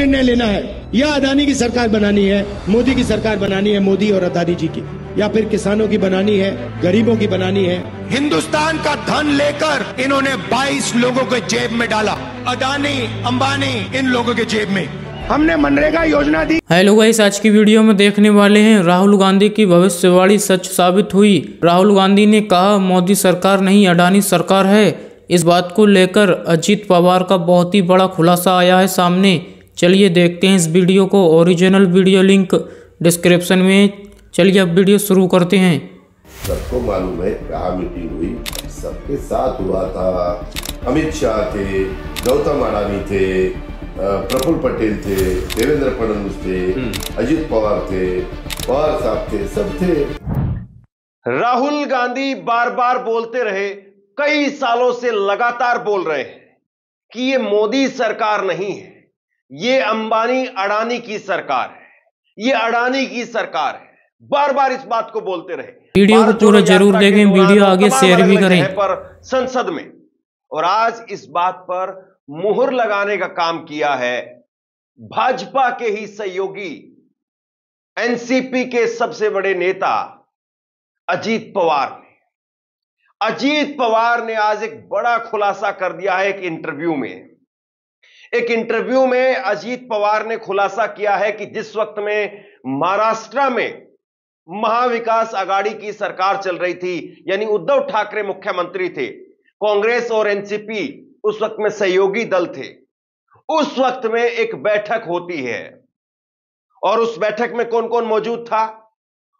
निर्णय लेना है, या अडानी की सरकार बनानी है, मोदी की सरकार बनानी है, मोदी और अडानी जी की, या फिर किसानों की बनानी है, गरीबों की बनानी है। हिंदुस्तान का धन लेकर इन्होंने 22 लोगों के जेब में डाला, अडानी अंबानी इन लोगों के जेब में। हमने मनरेगा योजना दी। हेलो गाइस, आज की वीडियो में देखने वाले हैं राहुल गांधी की भविष्यवाणी सच साबित हुई। राहुल गांधी ने कहा मोदी सरकार नहीं अडानी सरकार है। इस बात को लेकर अजीत पवार का बहुत ही बड़ा खुलासा आया है सामने। चलिए देखते हैं इस वीडियो को। ओरिजिनल वीडियो लिंक डिस्क्रिप्शन में। चलिए अब वीडियो शुरू करते हैं। सबको मालूम है कहाँ मीटिंग हुई, सबके साथ हुआ था। अमित शाह थे, गौतम अडानी थे, प्रफुल्ल पटेल थे, देवेंद्र फडणवीस थे, अजीत पवार थे, पवार साहब थे, सब थे। राहुल गांधी बार बार बोलते रहे, कई सालों से लगातार बोल रहे हैं कि ये मोदी सरकार नहीं है, ये अंबानी अडानी की सरकार है, ये अडानी की सरकार है। बार बार इस बात को बोलते रहे। वीडियो को पूरा जरूर देखें, वीडियो आगे शेयर भी करें पर संसद में। और आज इस बात पर मुहर लगाने का काम किया है भाजपा के ही सहयोगी, एनसीपी के सबसे बड़े नेता अजीत पवार ने। अजीत पवार ने आज एक बड़ा खुलासा कर दिया है। एक इंटरव्यू में अजीत पवार ने खुलासा किया है कि जिस वक्त में महाराष्ट्र में महाविकास आघाड़ी की सरकार चल रही थी, यानी उद्धव ठाकरे मुख्यमंत्री थे, कांग्रेस और एनसीपी उस वक्त में सहयोगी दल थे, उस वक्त में एक बैठक होती है। और उस बैठक में कौन कौन मौजूद था?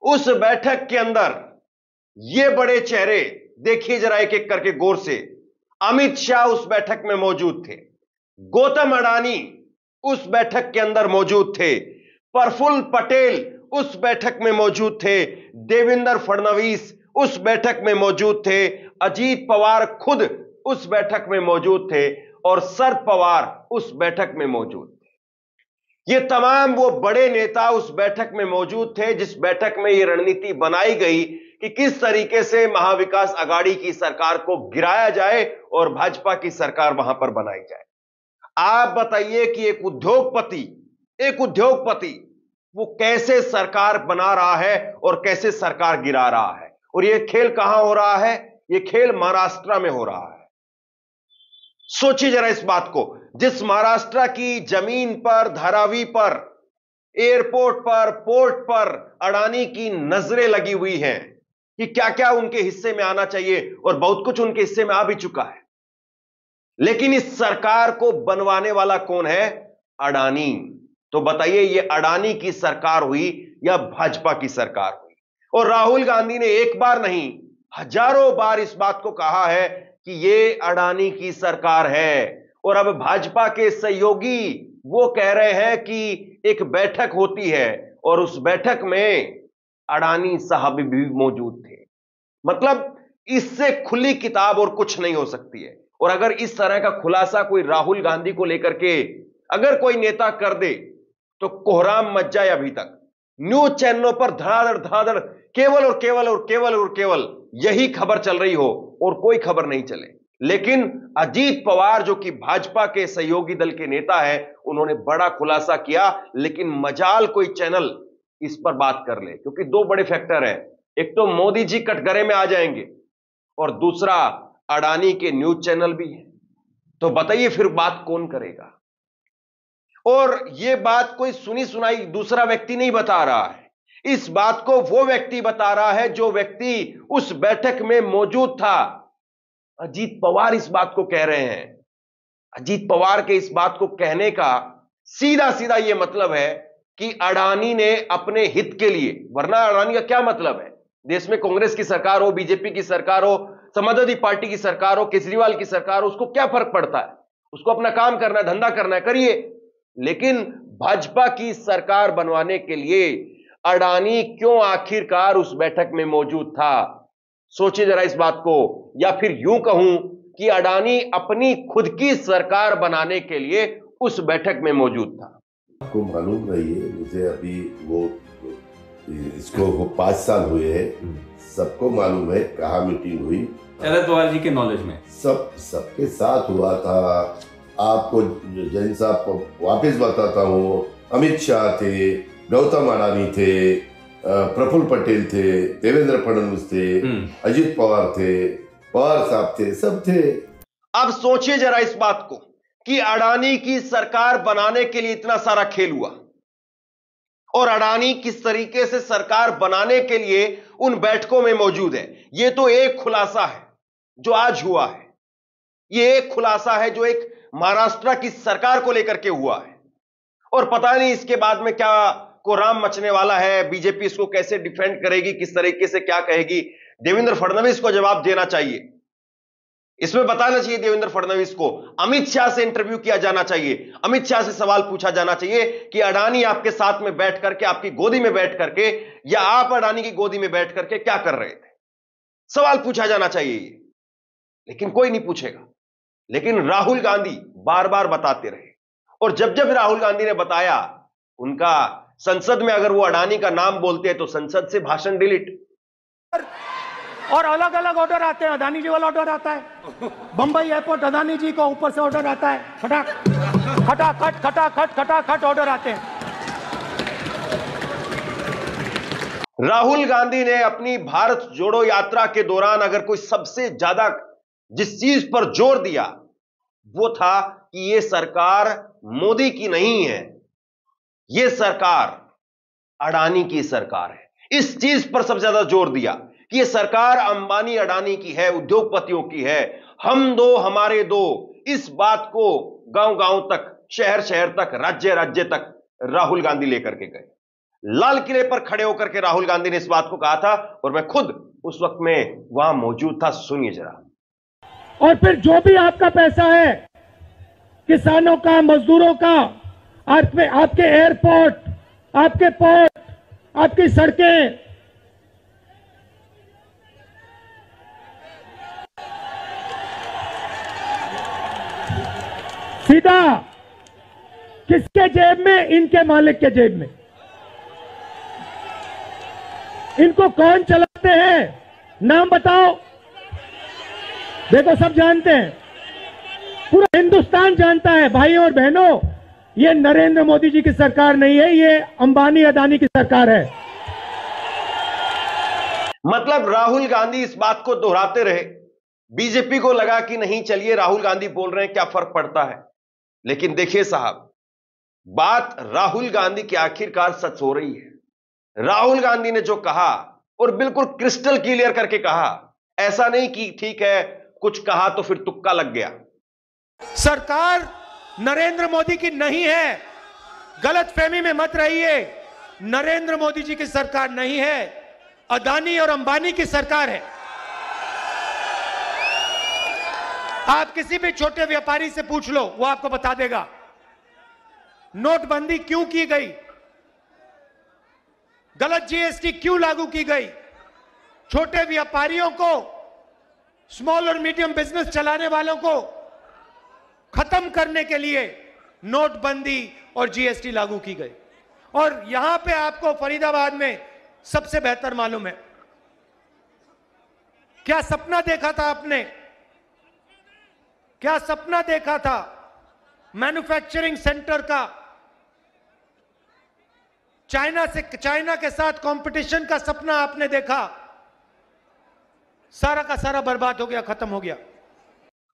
उस बैठक के अंदर ये बड़े चेहरे देखिए जरा एक एक करके गौर से। अमित शाह उस बैठक में मौजूद थे, गौतम अडानी उस बैठक के अंदर मौजूद थे, प्रफुल्ल पटेल उस बैठक में मौजूद थे, देवेंद्र फडणवीस उस बैठक में मौजूद थे, अजीत पवार खुद उस बैठक में मौजूद थे और शरद पवार उस बैठक में मौजूद थे। ये तमाम वो बड़े नेता उस बैठक में मौजूद थे जिस बैठक में ये रणनीति बनाई गई कि किस तरीके से महाविकास आघाड़ी की सरकार को गिराया जाए और भाजपा की सरकार वहां पर बनाई जाए। आप बताइए कि एक उद्योगपति वो कैसे सरकार बना रहा है और कैसे सरकार गिरा रहा है। और ये खेल कहां हो रहा है? ये खेल महाराष्ट्र में हो रहा है। सोचिए जरा इस बात को। जिस महाराष्ट्र की जमीन पर, धारावी पर, एयरपोर्ट पर, पोर्ट पर अडानी की नजरें लगी हुई हैं कि क्या क्या उनके हिस्से में आना चाहिए, और बहुत कुछ उनके हिस्से में आ भी चुका है। लेकिन इस सरकार को बनवाने वाला कौन है? अडानी। तो बताइए ये अडानी की सरकार हुई या भाजपा की सरकार हुई? और राहुल गांधी ने एक बार नहीं हजारों बार इस बात को कहा है कि ये अडानी की सरकार है। और अब भाजपा के सहयोगी वो कह रहे हैं कि एक बैठक होती है और उस बैठक में अडानी साहब भी मौजूद थे। मतलब इससे खुली किताब और कुछ नहीं हो सकती है। और अगर इस तरह का खुलासा कोई राहुल गांधी को लेकर के अगर कोई नेता कर दे तो कोहराम मच जाए। अभी तक न्यूज चैनलों पर धड़ाधड़ केवल यही खबर चल रही हो और कोई खबर नहीं चले। लेकिन अजीत पवार जो कि भाजपा के सहयोगी दल के नेता है, उन्होंने बड़ा खुलासा किया। लेकिन मजाल कोई चैनल इस पर बात कर ले, क्योंकि दो बड़े फैक्टर हैं। एक तो मोदी जी कटघरे में आ जाएंगे और दूसरा अडानी के न्यूज चैनल भी है। तो बताइए फिर बात कौन करेगा? और यह बात कोई सुनी सुनाई दूसरा व्यक्ति नहीं बता रहा है। इस बात को वो व्यक्ति बता रहा है जो व्यक्ति उस बैठक में मौजूद था। अजीत पवार इस बात को कह रहे हैं। अजीत पवार के इस बात को कहने का सीधा सीधा यह मतलब है कि अडानी ने अपने हित के लिए, वरना अडानी का क्या मतलब है? देश में कांग्रेस की सरकार हो, बीजेपी की सरकार हो, समाजवादी पार्टी की सरकार हो, केजरीवाल की सरकार हो, उसको क्या फर्क पड़ता है? उसको अपना काम करना है, धंधा करना है, करिए। लेकिन भाजपा की सरकार बनवाने के लिए अडानी क्यों आखिरकार उस बैठक में मौजूद था? सोचिए जरा इस बात को। या फिर यूं कहूं कि अडानी अपनी खुद की सरकार बनाने के लिए उस बैठक में मौजूद था। आपको मालूम नहीं है, मुझे अभी इसको 5 साल हुए हैं। सबको मालूम है कहाँ मीटिंग हुई। शरद पवार जी के नॉलेज में सबके साथ हुआ था। आपको जैन साहब को वापस बताता हूँ, अमित शाह थे, गौतम अडानी थे, प्रफुल्ल पटेल थे, देवेंद्र फडणवीस थे, अजित पवार थे, पवार साहब थे, सब थे। अब सोचिए जरा इस बात को कि अडानी की सरकार बनाने के लिए इतना सारा खेल हुआ और अडानी किस तरीके से सरकार बनाने के लिए उन बैठकों में मौजूद है। यह तो एक खुलासा है जो आज हुआ है, यह एक खुलासा है जो एक महाराष्ट्र की सरकार को लेकर के हुआ है और पता नहीं इसके बाद में क्या कोराम मचने वाला है, बीजेपी इसको कैसे डिफेंड करेगी, किस तरीके से क्या कहेगी। देवेंद्र फडणवीस को जवाब देना चाहिए, इसमें बताना चाहिए देवेंद्र फडणवीस को। अमित शाह से इंटरव्यू किया जाना चाहिए, अमित शाह से सवाल पूछा जाना चाहिए कि अडानी आपके साथ में बैठ करके, आपकी गोदी में बैठ करके या आप अडानी की गोदी में बैठ करके क्या कर रहे थे, सवाल पूछा जाना चाहिए। लेकिन कोई नहीं पूछेगा। लेकिन राहुल गांधी बार बार बताते रहे और जब जब राहुल गांधी ने बताया, उनका संसद में अगर वो अडानी का नाम बोलते हैं तो संसद से भाषण डिलीट। और अलग अलग ऑर्डर आते हैं, अडानी जी वाला ऑर्डर आता है, बंबई एयरपोर्ट अडानी जी को, ऊपर से ऑर्डर आता है, खटाखट खटाखट खटाखट ऑर्डर आते हैं। राहुल गांधी ने अपनी भारत जोड़ो यात्रा के दौरान अगर कोई सबसे ज्यादा जिस चीज पर जोर दिया वो था कि यह सरकार मोदी की नहीं है, यह सरकार अडानी की सरकार है। इस चीज पर सबसे ज्यादा जोर दिया कि यह सरकार अंबानी अडानी की है, उद्योगपतियों की है, हम दो हमारे दो। इस बात को गांव गांव तक, शहर शहर तक, राज्य राज्य तक राहुल गांधी लेकर के गए। लाल किले पर खड़े होकर के राहुल गांधी ने इस बात को कहा था और मैं खुद उस वक्त में वहां मौजूद था। सुनिए जरा। और फिर जो भी आपका पैसा है, किसानों का, मजदूरों का, आपके एयरपोर्ट, आपके पोर्ट, आपकी सड़कें, सीधा किसके जेब में? इनके मालिक के जेब में। इनको कौन चलाते हैं? नाम बताओ। देखो, सब जानते हैं, पूरा हिंदुस्तान जानता है। भाइयों और बहनों, ये नरेंद्र मोदी जी की सरकार नहीं है, ये अंबानी अडानी की सरकार है। मतलब राहुल गांधी इस बात को दोहराते रहे, बीजेपी को लगा कि नहीं चलिए राहुल गांधी बोल रहे हैं, क्या फर्क पड़ता है। लेकिन देखिए साहब, बात राहुल गांधी की आखिरकार सच हो रही है। राहुल गांधी ने जो कहा और बिल्कुल क्रिस्टल क्लियर करके कहा, ऐसा नहीं कि ठीक है कुछ कहा तो फिर तुक्का लग गया। सरकार नरेंद्र मोदी की नहीं है, गलतफहमी में मत रहिए। नरेंद्र मोदी जी की सरकार नहीं है, अडानी और अंबानी की सरकार है। आप किसी भी छोटे व्यापारी से पूछ लो, वो आपको बता देगा नोटबंदी क्यों की गई, गलत जीएसटी क्यों लागू की गई। छोटे व्यापारियों को, स्मॉल और मीडियम बिजनेस चलाने वालों को खत्म करने के लिए नोटबंदी और जीएसटी लागू की गई। और यहां पे आपको फरीदाबाद में सबसे बेहतर मालूम है, क्या सपना देखा था आपने, क्या सपना देखा था मैन्युफैक्चरिंग सेंटर का, चाइना के साथ कंपटीशन का सपना आपने देखा, सारा का सारा बर्बाद हो गया, खत्म हो गया।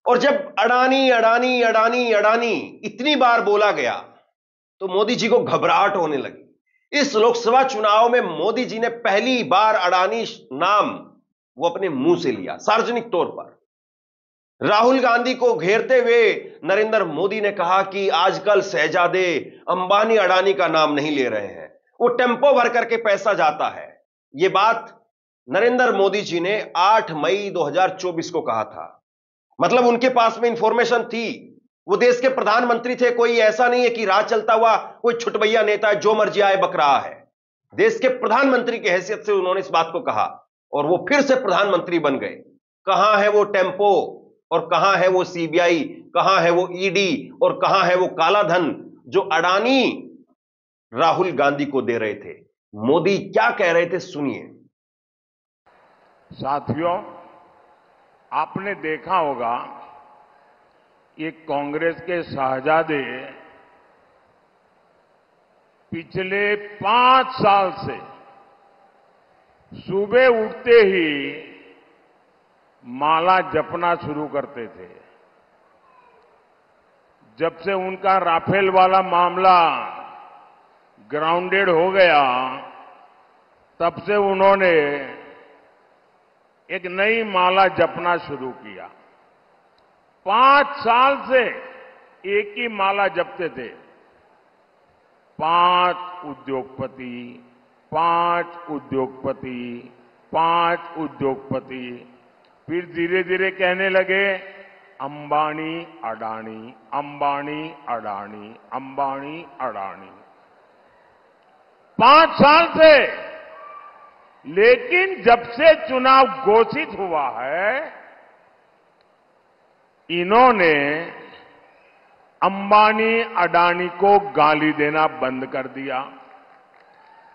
और जब अडानी अडानी अडानी अडानी इतनी बार बोला गया तो मोदी जी को घबराहट होने लगी। इस लोकसभा चुनाव में मोदी जी ने पहली बार अडानी नाम वो अपने मुंह से लिया सार्वजनिक तौर पर। राहुल गांधी को घेरते हुए नरेंद्र मोदी ने कहा कि आजकल शहजादे अंबानी अडानी का नाम नहीं ले रहे हैं, वो टेम्पो भर करके पैसा जाता है। यह बात नरेंद्र मोदी जी ने 8 मई 2024 को कहा था। मतलब उनके पास में इंफॉर्मेशन थी, वो देश के प्रधानमंत्री थे। कोई ऐसा नहीं है कि राह चलता हुआ कोई छुटभैया नेता है जो मर्जी आए बक रहा है। देश के प्रधानमंत्री की हैसियत से उन्होंने इस बात को कहा और वो फिर से प्रधानमंत्री बन गए। कहां है वो टेम्पो और कहां है वो सीबीआई, कहां है वो ईडी और कहां है वो काला धन जो अडानी राहुल गांधी को दे रहे थे। मोदी क्या कह रहे थे, सुनिए। साथियों, आपने देखा होगा कि कांग्रेस के शहजादे पिछले 5 साल से सुबह उठते ही माला जपना शुरू करते थे। जब से उनका राफेल वाला मामला ग्राउंडेड हो गया, तब से उन्होंने एक नई माला जपना शुरू किया। 5 साल से एक ही माला जपते थे, 5 उद्योगपति, 5 उद्योगपति, 5 उद्योगपति। फिर धीरे धीरे कहने लगे अंबानी अडानी, अंबानी अडानी, अंबानी अडानी। 5 साल से। लेकिन जब से चुनाव घोषित हुआ है, इन्होंने अंबानी अडानी को गाली देना बंद कर दिया।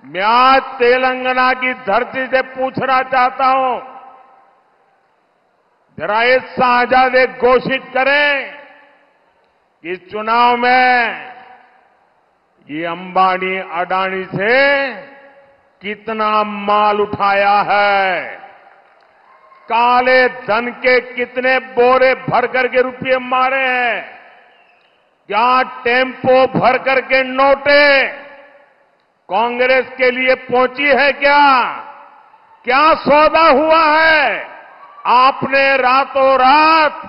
मैं आज तेलंगाना की धरती से पूछना चाहता हूं, जरा ये शहजादे घोषित करें कि इस चुनाव में ये अंबानी अडानी से कितना माल उठाया है, काले धन के कितने बोरे भर करके रुपये मारे हैं, क्या टेम्पो भर करके नोटे कांग्रेस के लिए पहुंची है, क्या सौदा हुआ है। आपने रातों रात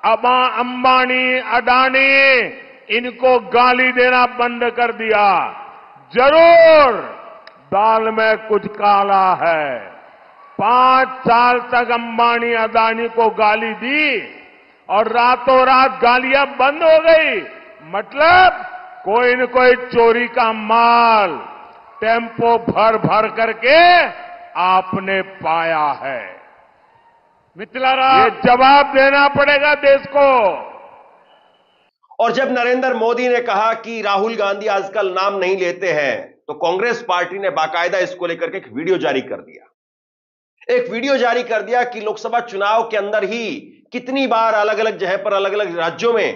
अंबानी अडानी इनको गाली देना बंद कर दिया। जरूर दाल में कुछ काला है। 5 साल तक अंबानी अडानी को गाली दी और रातों रात गालियां बंद हो गई। मतलब कोई न कोई चोरी का माल टेम्पो भर भर करके आपने पाया है। ये जवाब देना पड़ेगा देश को। और जब नरेंद्र मोदी ने कहा कि राहुल गांधी आजकल नाम नहीं लेते हैं, तो कांग्रेस पार्टी ने बाकायदा इसको लेकर के एक वीडियो जारी कर दिया। एक वीडियो जारी कर दिया कि लोकसभा चुनाव के अंदर ही कितनी बार अलग अलग जगह पर अलग अलग राज्यों में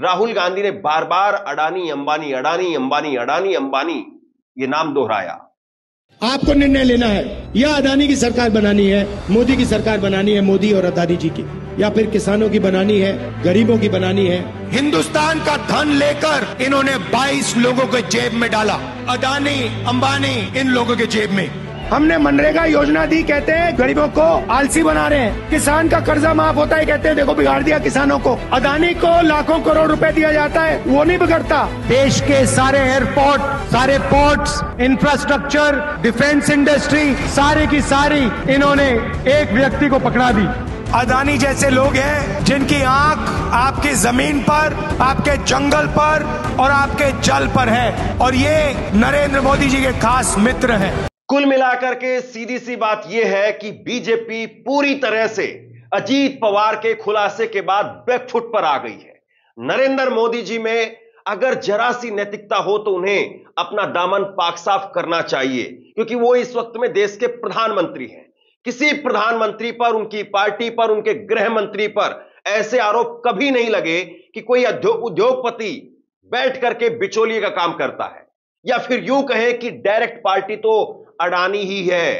राहुल गांधी ने बार बार अडानी अंबानी, अडानी अंबानी, अडानी अंबानी ये नाम दोहराया। आपको निर्णय लेना है, या अडानी की सरकार बनानी है, मोदी की सरकार बनानी है, मोदी और अडानी जी की, या फिर किसानों की बनानी है, गरीबों की बनानी है। हिंदुस्तान का धन लेकर इन्होंने 22 लोगों के जेब में डाला। अडानी अंबानी इन लोगों के जेब में। हमने मनरेगा योजना दी, कहते हैं गरीबों को आलसी बना रहे हैं। किसान का कर्जा माफ होता है, कहते हैं देखो बिगाड़ दिया किसानों को। अडानी को लाखों करोड़ रुपए दिया जाता है, वो नहीं बिगड़ता। देश के सारे एयरपोर्ट, सारे पोर्ट्स, इंफ्रास्ट्रक्चर, डिफेंस इंडस्ट्री, सारी की सारी इन्होंने एक व्यक्ति को पकड़ा दी। अडानी जैसे लोग हैं जिनकी आंख आपकी जमीन पर, आपके जंगल पर और आपके जल पर है, और ये नरेंद्र मोदी जी के खास मित्र हैं। कुल मिलाकर के सीधी सी बात यह है कि बीजेपी पूरी तरह से अजीत पवार के खुलासे के बाद बैकफुट पर आ गई है। नरेंद्र मोदी जी में अगर जरा सी नैतिकता हो तो उन्हें अपना दामन पाक साफ करना चाहिए, क्योंकि वो इस वक्त में देश के प्रधानमंत्री हैं। किसी प्रधानमंत्री पर, उनकी पार्टी पर, उनके गृह मंत्री पर ऐसे आरोप कभी नहीं लगे कि कोई उद्योगपति बैठ करके बिचौलिए का काम करता है, या फिर यूं कहे कि डायरेक्ट पार्टी तो अडानी ही है।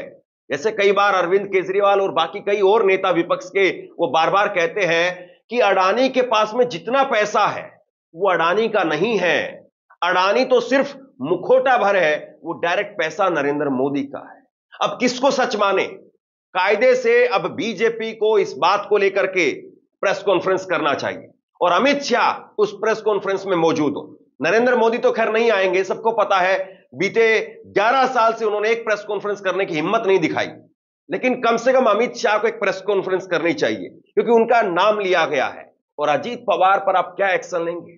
जैसे कई बार अरविंद केजरीवाल और बाकी कई और नेता विपक्ष के वो बार बार कहते हैं कि अडानी के पास में जितना पैसा है वो अडानी का नहीं है, अडानी तो सिर्फ मुखौटा भर है, वो डायरेक्ट पैसा नरेंद्र मोदी का है। अब किसको सच माने? कायदे से अब बीजेपी को इस बात को लेकर के प्रेस कॉन्फ्रेंस करना चाहिए और अमित शाह उस प्रेस कॉन्फ्रेंस में मौजूद हो। नरेंद्र मोदी तो खैर नहीं आएंगे, सबको पता है, बीते 11 साल से उन्होंने एक प्रेस कॉन्फ्रेंस करने की हिम्मत नहीं दिखाई। लेकिन कम से कम अमित शाह को एक प्रेस कॉन्फ्रेंस करनी चाहिए, क्योंकि उनका नाम लिया गया है। और अजीत पवार पर आप क्या एक्शन लेंगे?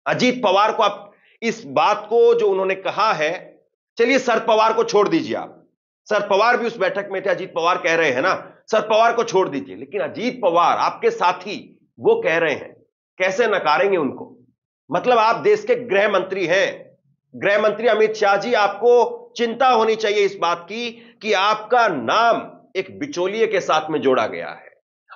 अजीत पवार को आप इस बात को जो उन्होंने कहा है, चलिए शरद पवार को छोड़ दीजिए, आप शरद पवार भी उस बैठक में थे, अजीत पवार कह रहे हैं ना, शरद पवार को छोड़ दीजिए, लेकिन अजीत पवार आपके साथी वो कह रहे हैं, कैसे नकारेंगे उनको? मतलब आप देश के गृह मंत्री हैं, गृह मंत्री अमित शाह जी, आपको चिंता होनी चाहिए इस बात की कि आपका नाम एक बिचौलिए के साथ में जोड़ा गया है।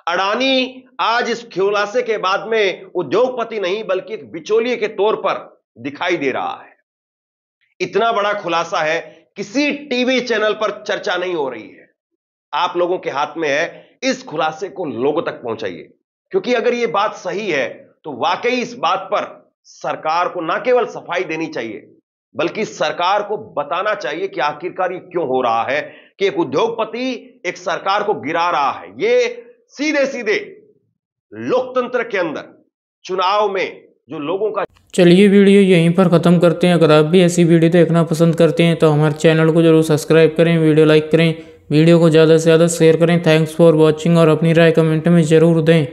अडानी आज इस खुलासे के बाद में उद्योगपति नहीं बल्कि एक बिचौलिए के तौर पर दिखाई दे रहा है। इतना बड़ा खुलासा है, किसी टीवी चैनल पर चर्चा नहीं हो रही है। आप लोगों के हाथ में है, इस खुलासे को लोगों तक पहुंचाइए, क्योंकि अगर यह बात सही है तो वाकई इस बात पर सरकार को न केवल सफाई देनी चाहिए बल्कि सरकार को बताना चाहिए कि आखिरकार ये क्यों हो रहा है कि एक उद्योगपति एक सरकार को गिरा रहा है। ये सीधे सीधे लोकतंत्र के अंदर चुनाव में जो लोगों का। चलिए वीडियो यहीं पर ख़त्म करते हैं। अगर आप भी ऐसी वीडियो देखना पसंद करते हैं तो हमारे चैनल को जरूर सब्सक्राइब करें, वीडियो लाइक करें, वीडियो को ज़्यादा से ज़्यादा शेयर करें। थैंक्स फॉर वॉचिंग और अपनी राय कमेंट में ज़रूर दें।